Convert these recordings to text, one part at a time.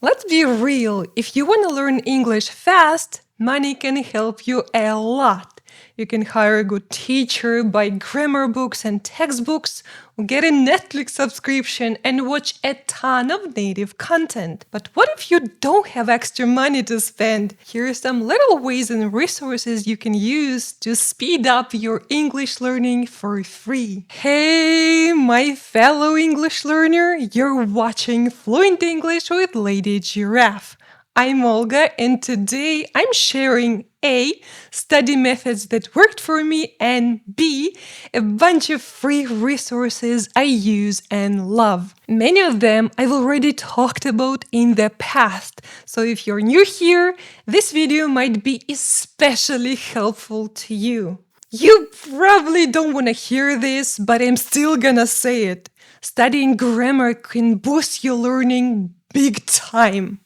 Let's be real, if you want to learn English fast, money can help you a lot. You can hire a good teacher, buy grammar books and textbooks, or get a Netflix subscription and watch a ton of native content. But what if you don't have extra money to spend? Here are some little ways and resources you can use to speed up your English learning for free. Hey, my fellow English learner, you're watching Fluent English with Lady Giraffe. I'm Olga, and today I'm sharing A, study methods that worked for me, and B, a bunch of free resources I use and love. Many of them I've already talked about in the past, so if you're new here, this video might be especially helpful to you. You probably don't want to hear this, but I'm still gonna say it. Studying grammar can boost your learning big time.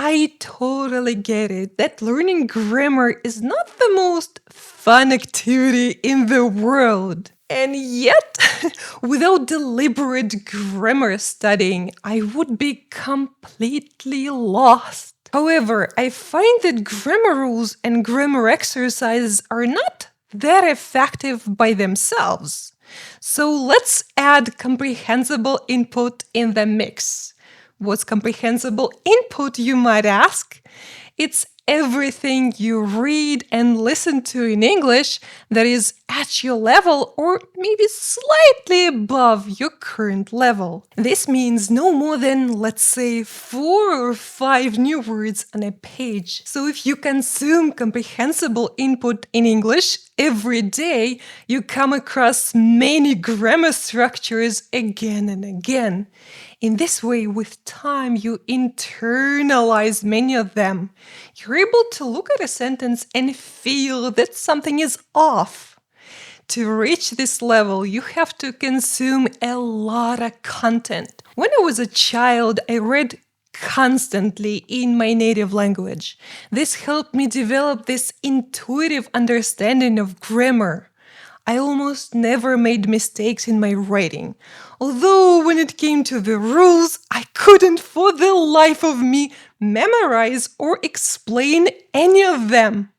I totally get it that learning grammar is not the most fun activity in the world. And yet, without deliberate grammar studying, I would be completely lost. However, I find that grammar rules and grammar exercises are not that effective by themselves. So let's add comprehensible input in the mix. What's comprehensible input, you might ask? It's everything you read and listen to in English that is at your level or maybe slightly above your current level. This means no more than, let's say, 4 or 5 new words on a page. So if you consume comprehensible input in English every day, you come across many grammar structures again and again. In this way, with time, you internalize many of them. You're able to look at a sentence and feel that something is off. To reach this level, you have to consume a lot of content. When I was a child, I read constantly in my native language. This helped me develop this intuitive understanding of grammar. I almost never made mistakes in my writing, although when it came to the rules, I couldn't for the life of me memorize or explain any of them.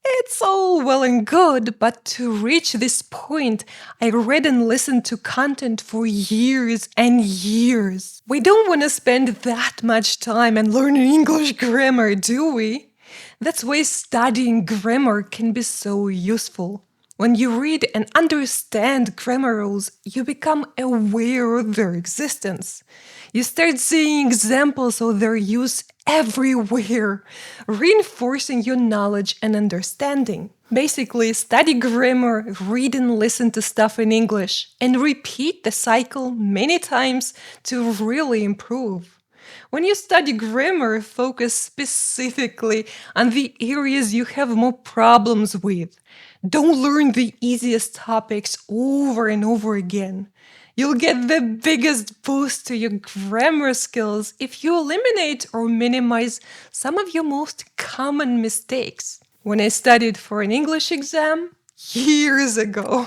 It's all well and good, but to reach this point, I read and listened to content for years and years. We don't want to spend that much time and learning English grammar, do we? That's why studying grammar can be so useful. When you read and understand grammar rules, you become aware of their existence. You start seeing examples of their use everywhere, reinforcing your knowledge and understanding. Basically, study grammar, read and listen to stuff in English, and repeat the cycle many times to really improve. When you study grammar, focus specifically on the areas you have more problems with. Don't learn the easiest topics over and over again. You'll get the biggest boost to your grammar skills if you eliminate or minimize some of your most common mistakes. When I studied for an English exam, years ago,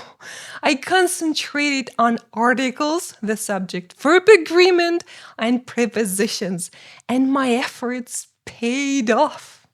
I concentrated on articles, the subject-verb agreement, and prepositions, and my efforts paid off.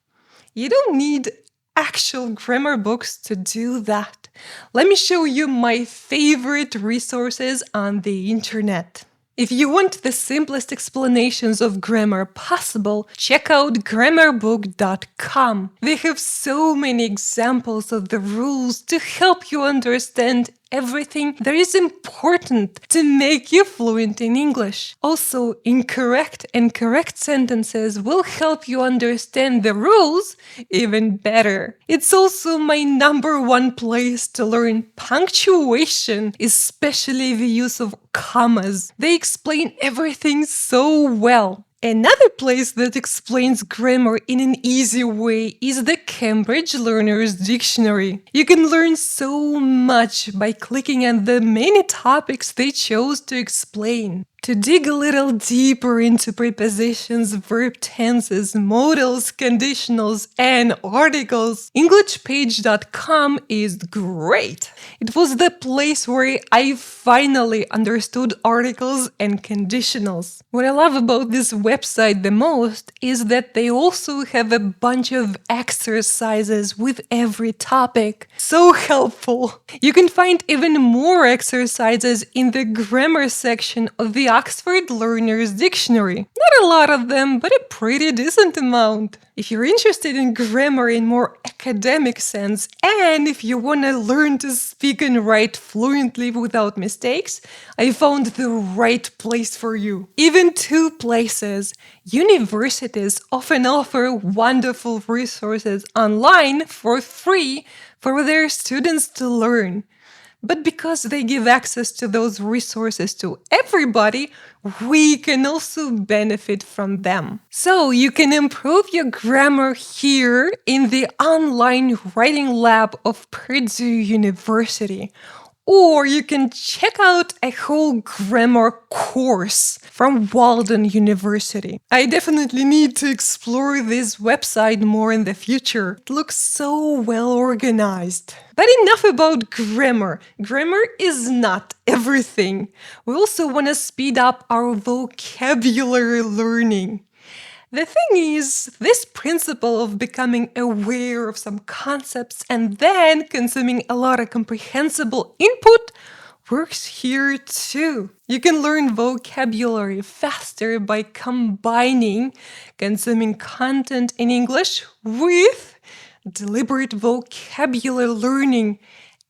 You don't need actual grammar books to do that. Let me show you my favorite resources on the internet. If you want the simplest explanations of grammar possible, check out grammarbook.com. They have so many examples of the rules to help you understand everything that is important to make you fluent in English. Also, incorrect and correct sentences will help you understand the rules even better. It's also my #1 place to learn punctuation, especially the use of commas. They explain everything so well. Another place that explains grammar in an easy way is the Cambridge Learner's Dictionary. You can learn so much by clicking on the many topics they chose to explain. To dig a little deeper into prepositions, verb tenses, modals, conditionals, and articles, EnglishPage.com is great. It was the place where I finally understood articles and conditionals. What I love about this website the most is that they also have a bunch of exercises with every topic. So helpful. You can find even more exercises in the grammar section of the Oxford Learner's Dictionary. Not a lot of them, but a pretty decent amount. If you're interested in grammar in more academic sense, and if you want to learn to speak and write fluently without mistakes, I found the right place for you. Even two places. Universities often offer wonderful resources online for free for their students to learn. But because they give access to those resources to everybody, we can also benefit from them. So you can improve your grammar here in the online writing lab of Purdue University. Or you can check out a whole grammar course from Walden University. I definitely need to explore this website more in the future. It looks so well organized. But enough about grammar. Grammar is not everything. We also want to speed up our vocabulary learning. The thing is, this principle of becoming aware of some concepts and then consuming a lot of comprehensible input works here too. You can learn vocabulary faster by combining consuming content in English with deliberate vocabulary learning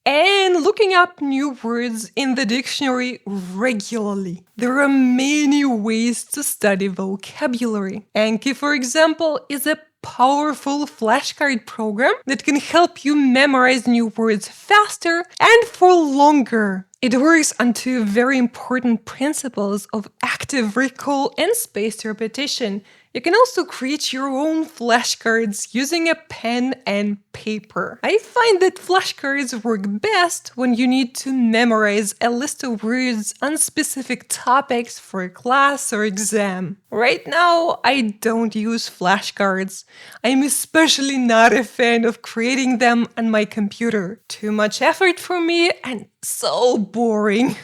and looking up new words in the dictionary regularly. There are many ways to study vocabulary. Anki, for example, is a powerful flashcard program that can help you memorize new words faster and for longer. It works on two very important principles of active recall and spaced repetition. You can also create your own flashcards using a pen and paper. I find that flashcards work best when you need to memorize a list of words on specific topics for a class or exam. Right now, I don't use flashcards. I'm especially not a fan of creating them on my computer. Too much effort for me and so boring.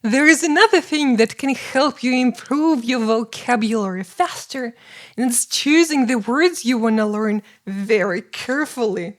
There is another thing that can help you improve your vocabulary faster, and it's choosing the words you want to learn very carefully.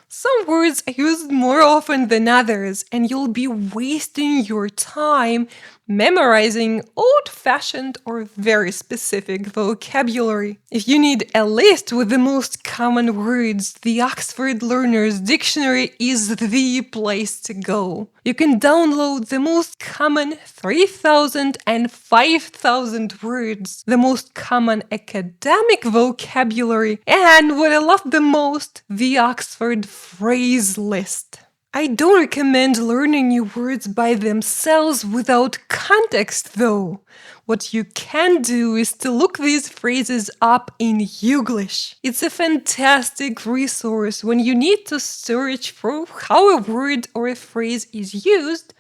Some words are used more often than others, and you'll be wasting your time memorizing old-fashioned or very specific vocabulary. If you need a list with the most common words, the Oxford Learner's Dictionary is the place to go. You can download the most common 3,000 and 5,000 words, the most common academic vocabulary, and what I love the most, the Oxford Phrase List. I don't recommend learning new words by themselves without context, though. What you can do is to look these phrases up in Youglish. It's a fantastic resource when you need to search for how a word or a phrase is used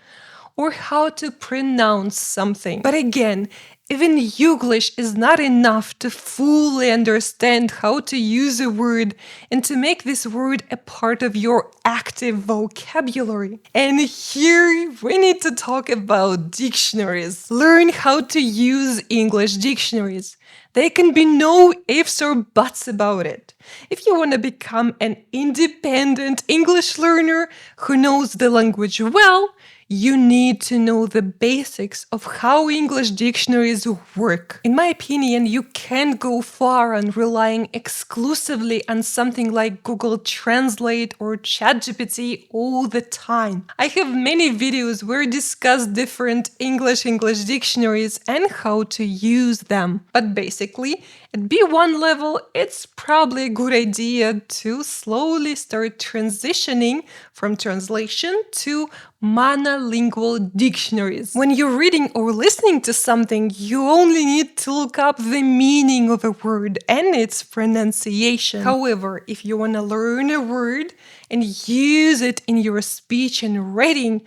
or how to pronounce something. But again, even Youglish is not enough to fully understand how to use a word and to make this word a part of your active vocabulary. And here we need to talk about dictionaries. Learn how to use English dictionaries. There can be no ifs or buts about it. If you want to become an independent English learner who knows the language well, you need to know the basics of how English dictionaries work. In my opinion, you can't go far on relying exclusively on something like Google Translate or ChatGPT all the time. I have many videos where I discuss different English dictionaries and how to use them. But basically, at B1 level, it's probably a good idea to slowly start transitioning from translation to monolingual dictionaries. When you're reading or listening to something, you only need to look up the meaning of a word and its pronunciation. However, if you want to learn a word and use it in your speech and writing,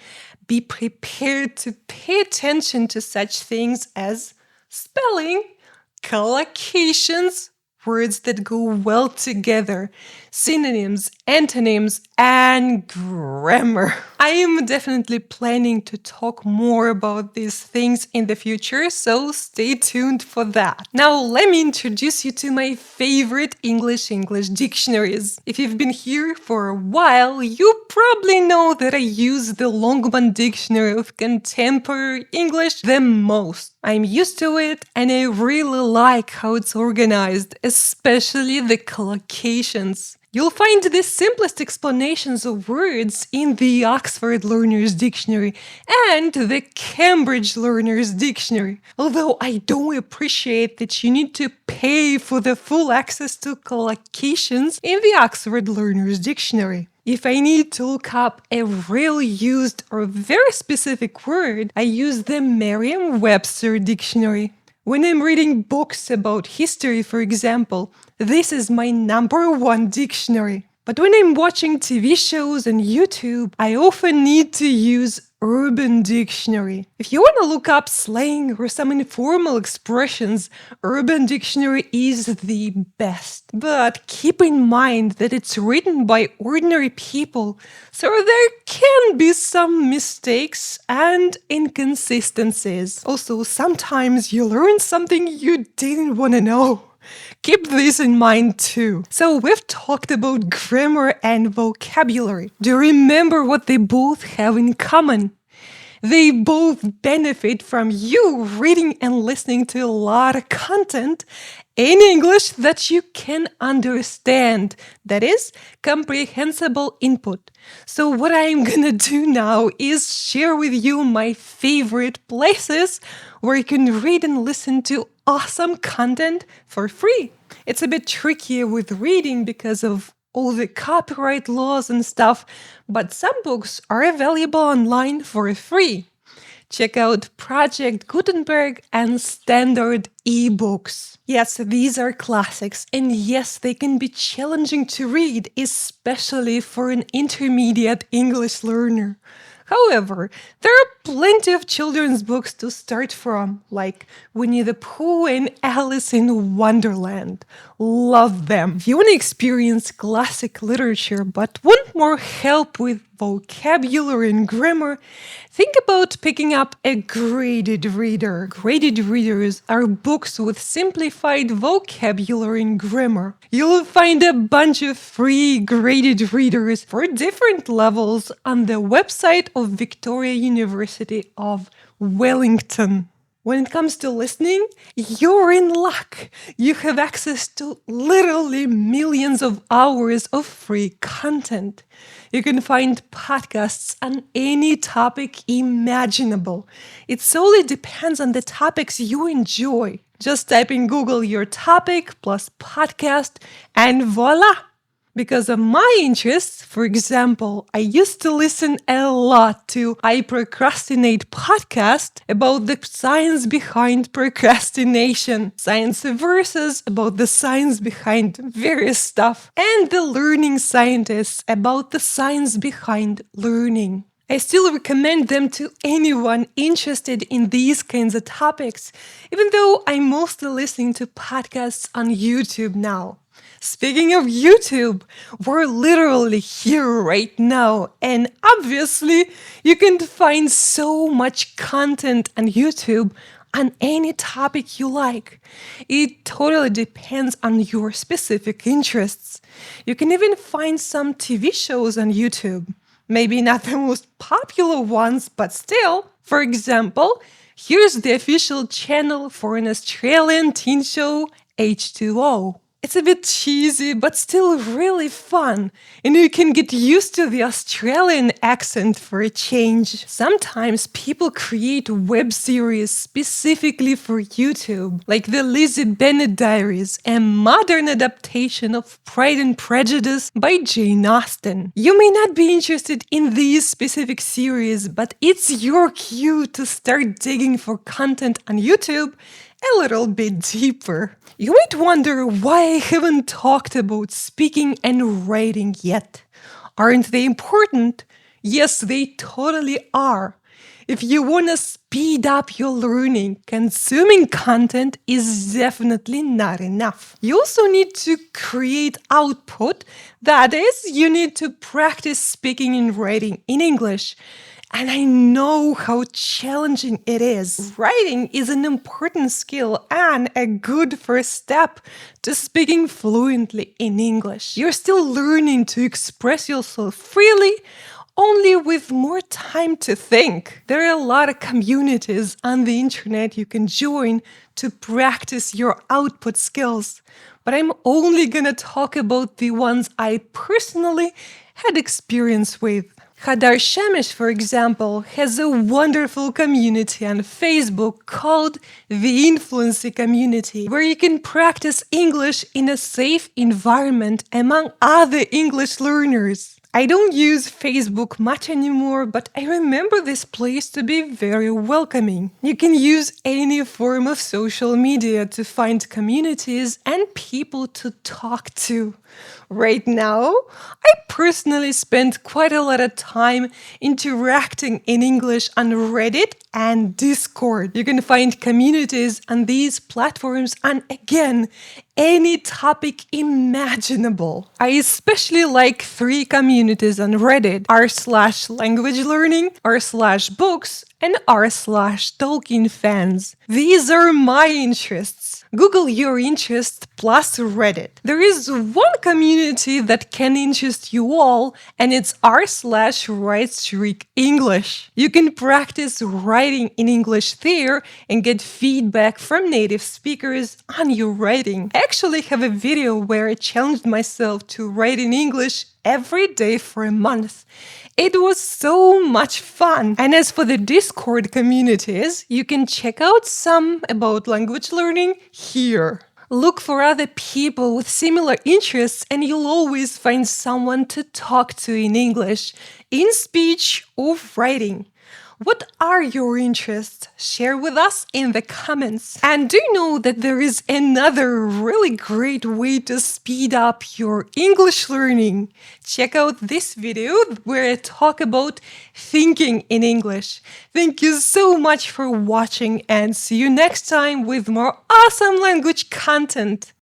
Be prepared to pay attention to such things as spelling, collocations, words that go well together, synonyms, antonyms, and grammar. I am definitely planning to talk more about these things in the future, so stay tuned for that. Now, let me introduce you to my favorite English dictionaries. If you've been here for a while, you probably know that I use the Longman Dictionary of Contemporary English the most. I'm used to it and I really like how it's organized, especially the collocations. You'll find the simplest explanations of words in the Oxford Learner's Dictionary and the Cambridge Learner's Dictionary, although I do appreciate that you need to pay for the full access to collocations in the Oxford Learner's Dictionary. If I need to look up a rarely used or very specific word, I use the Merriam-Webster Dictionary. When I'm reading books about history, for example, this is my number one dictionary. But when I'm watching TV shows on YouTube, I often need to use Urban Dictionary. If you want to look up slang or some informal expressions, Urban Dictionary is the best. But keep in mind that it's written by ordinary people, so there can be some mistakes and inconsistencies. Also, sometimes you learn something you didn't want to know. Keep this in mind too. So we've talked about grammar and vocabulary. Do you remember what they both have in common? They both benefit from you reading and listening to a lot of content in English that you can understand. That is, comprehensible input. So what I'm gonna do now is share with you my favorite places where you can read and listen to awesome content for free. It's a bit trickier with reading because of all the copyright laws and stuff, but some books are available online for free. Check out Project Gutenberg and Standard eBooks. Yes, these are classics, and yes, they can be challenging to read, especially for an intermediate English learner. However, there are plenty of children's books to start from, like Winnie the Pooh and Alice in Wonderland. Love them. If you want to experience classic literature but want more help with vocabulary and grammar, think about picking up a graded reader. Graded readers are books with simplified vocabulary and grammar. You'll find a bunch of free graded readers for different levels on the website of Victoria University of Wellington. When it comes to listening, you're in luck. You have access to literally millions of hours of free content. You can find podcasts on any topic imaginable. It solely depends on the topics you enjoy. Just type in Google your topic plus podcast and voila! Because of my interests, for example, I used to listen a lot to I Procrastinate podcast about the science behind procrastination, Science Versus about the science behind various stuff, and The Learning Scientists about the science behind learning. I still recommend them to anyone interested in these kinds of topics, even though I'm mostly listening to podcasts on YouTube now. Speaking of YouTube, we're literally here right now, and obviously you can find so much content on YouTube on any topic you like. It totally depends on your specific interests. You can even find some TV shows on YouTube. Maybe not the most popular ones, but still. For example, here's the official channel for an Australian teen show, H2O. It's a bit cheesy, but still really fun, and you can get used to the Australian accent for a change. Sometimes people create web series specifically for YouTube, like the Lizzie Bennet Diaries, a modern adaptation of Pride and Prejudice by Jane Austen. You may not be interested in these specific series, but it's your cue to start digging for content on YouTube a little bit deeper. You might wonder why I haven't talked about speaking and writing yet. Aren't they important? Yes, they totally are. If you want to speed up your learning, consuming content is definitely not enough. You also need to create output. That is, you need to practice speaking and writing in English. And I know how challenging it is. Writing is an important skill and a good first step to speaking fluently in English. You're still learning to express yourself freely, only with more time to think. There are a lot of communities on the internet you can join to practice your output skills, but I'm only gonna talk about the ones I personally had experience with. Hadar Shemesh, for example, has a wonderful community on Facebook called the Influency Community, where you can practice English in a safe environment among other English learners. I don't use Facebook much anymore, but I remember this place to be very welcoming. You can use any form of social media to find communities and people to talk to. Right now, I personally spend quite a lot of time interacting in English on Reddit and Discord. You can find communities on these platforms on, again, any topic imaginable. I especially like 3 communities on Reddit: r/language learning, r/books, and r/Tolkien fans. These are my interests. Google your interest plus Reddit. There is one community that can interest you all, and it's r/WriteStreak English. You can practice writing in English there and get feedback from native speakers on your writing. I actually have a video where I challenged myself to write in English every day for a month. It was so much fun. And as for the Discord communities, you can check out some about language learning here. Look for other people with similar interests and you'll always find someone to talk to in English, in speech or writing. What are your interests? Share with us in the comments. And do you know that there is another really great way to speed up your English learning? Check out this video where I talk about thinking in English. Thank you so much for watching and see you next time with more awesome language content.